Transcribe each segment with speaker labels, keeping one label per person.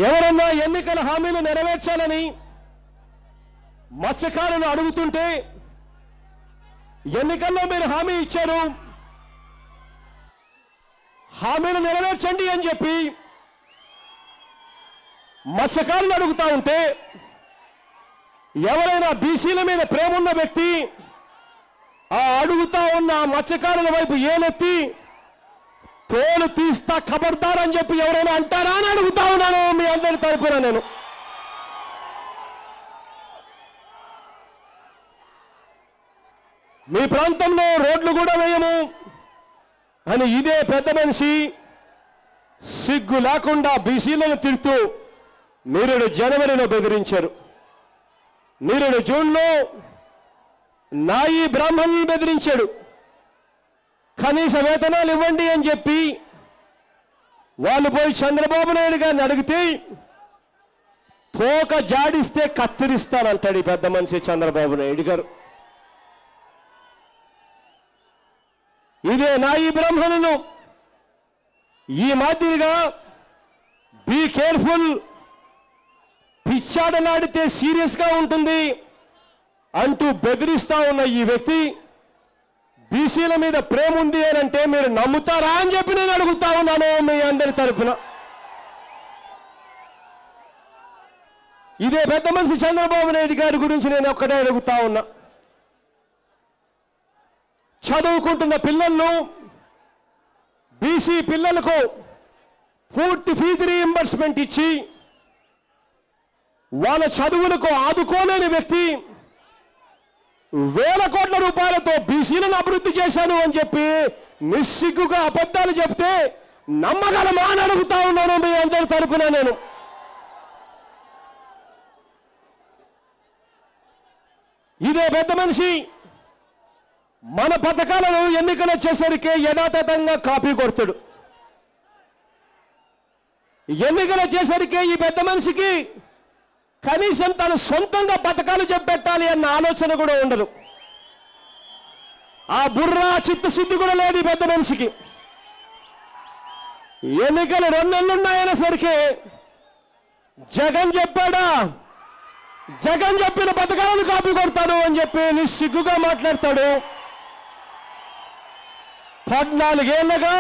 Speaker 1: ఎవరన్నా ఎన్నికల హామీలు నెరవేర్చాలని మత్స్యకారులు అడుగుతుంటే ఎన్నికల్లో మీరు హామీ ఇచ్చారు, హామీలు నెరవేర్చండి అని చెప్పి మత్స్యకారులు అడుగుతా ఉంటే ఎవరైనా బీసీల మీద ప్రేమ ఉన్న వ్యక్తి ఆ అడుగుతా ఉన్న మత్స్యకారుల వైపు ఏలెత్తి తోలు తీస్తా ఖబర్దార్ అని చెప్పి ఎవరైనా అంటారా అని అడుగుతా ఉన్నాను మీ అందరి తరపున. నేను మీ ప్రాంతంలో రోడ్లు కూడా వేయము అని ఇదే పెద్ద మనిషి సిగ్గు లేకుండా బీసీలను తిడుతూ మీరు జనవరిలో బెదిరించారు, మీరు జూన్లో నాయి బ్రాహ్మణులను బెదిరించాడు, కనీస వేతనాలు ఇవ్వండి అని చెప్పి వాళ్ళు పోయి చంద్రబాబు నాయుడు గారిని అడిగితే తోక జాడిస్తే కత్తిరిస్తానంటాడు ఈ పెద్ద మనిషి చంద్రబాబు నాయుడు గారు. ఇదే నాయి బ్రాహ్మణులు ఈ మాదిరిగా బీ కేర్ఫుల్, పిచ్చాడలాడితే సీరియస్గా ఉంటుంది అంటూ బెదిరిస్తా ఉన్న ఈ వ్యక్తి బీసీల మీద ప్రేమ ఉంది అని అంటే మీరు నమ్ముతారా అని చెప్పి నేను అడుగుతా ఉన్నాను మీ అందరి తరఫున. ఇదే పెద్ద మనిషి చంద్రబాబు నాయుడు గారి గురించి నేను ఒక్కటే అడుగుతా ఉన్నా. చదువుకుంటున్న పిల్లలను, బీసీ పిల్లలకు పూర్తి ఫీజు రీయింబర్స్మెంట్ ఇచ్చి వాళ్ళ చదువులకు ఆదుకోలేని వ్యక్తి వేల కోట్ల రూపాయలతో బీసీలను అభివృద్ధి చేశాను అని చెప్పి నిస్సిగ్గుగా అబద్ధాలు చెప్తే నమ్మగలమా అని అడుగుతా ఉన్నాను మీ అందరి తరపున. నేను ఇదే పెద్ద మనిషి మన పథకాలను ఎన్నికలు వచ్చేసరికి యథాతథంగా కాపీ కొడతాడు. ఎన్నికలు వచ్చేసరికి ఈ పెద్ద మనిషికి కనీసం తను సొంతంగా పథకాలు చెప్పెట్టాలి అన్న ఆలోచన కూడా ఉండదు. ఆ బుర్రా చిత్తశుద్ధి కూడా లేదు ఈ పెద్ద మనిషికి. ఎన్నికలు 2 నెలలున్నాయనేసరికి జగన్ చెప్పాడా, జగన్ చెప్పిన పథకాలను కాపీ కొడతాడు అని చెప్పి నిస్సిగ్గుగా మాట్లాడతాడు. 14 ఏళ్లుగా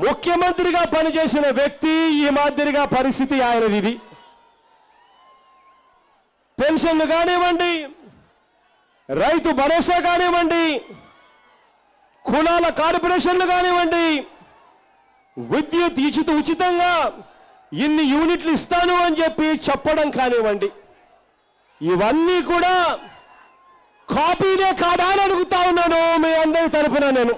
Speaker 1: ముఖ్యమంత్రిగా పనిచేసిన వ్యక్తి ఈ మాదిరిగా పరిస్థితి ఆయనది. ఇది పెన్షన్లు కానివ్వండి, రైతు భరోసా కానివ్వండి, కులాల కార్పొరేషన్లు కానివ్వండి, విద్యుత్ ఉచితంగా ఇన్ని యూనిట్లు ఇస్తాను అని చెప్పి చెప్పడం కానివ్వండి, ఇవన్నీ కూడా కాపీనే కాదా అని అడుగుతా ఉన్నాను మీ అందరి తరపున. నేను